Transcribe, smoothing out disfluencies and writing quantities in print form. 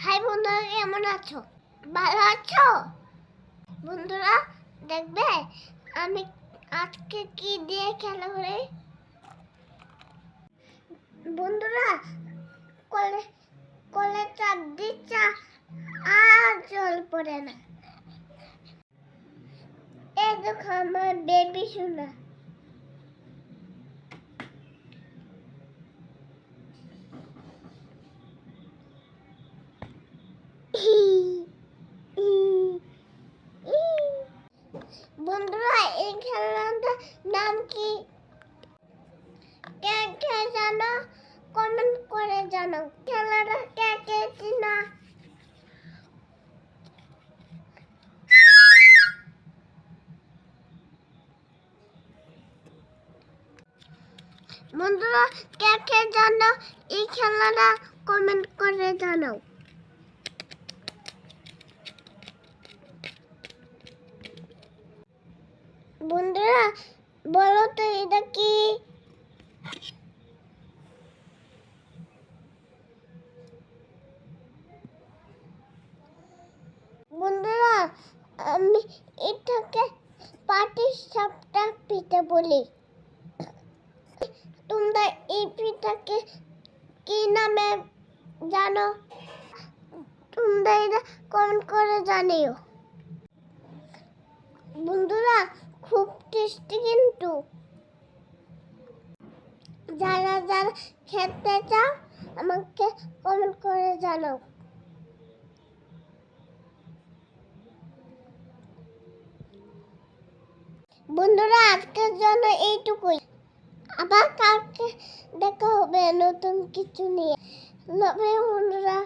High বন্ধুরা, কেমন আছো? ভালো আছো? বন্ধুরা দেখবে আমি আজকে কি দিয়ে খেলা করি। বন্ধুরা কলে কলে চাপ দিচ্ছা আর জল পড়ে না। এই দেখো আমার বেবি সোনা। বন্ধুরা এই খেলাটার নাম কি? কে কে জানো? কমেন্ট করে জানাও। খেলাটা কে কে চিনো? বন্ধুরা কে কে জানো এই খেলাটা? কমেন্ট করে জানাও। বন্ধুরা বলো তো এটা কি? বন্ধুরা আমি এটাকে পাটিসাপটা পিঠা বলি। তোমরা এই পিঠাকে কি নামে জানো? তোমরা এটা কমেন্ট করে জানিও। বন্ধুরা খুব টেস্টি কিন্তু। যারা যারা খেতে চাও আমাকে কমেন্ট করে জানাও। বন্ধুরা আজকের জন্য এইটুকুই। আবার কালকে দেখা হবে নতুন কিছু নিয়ে। বন্ধুরা।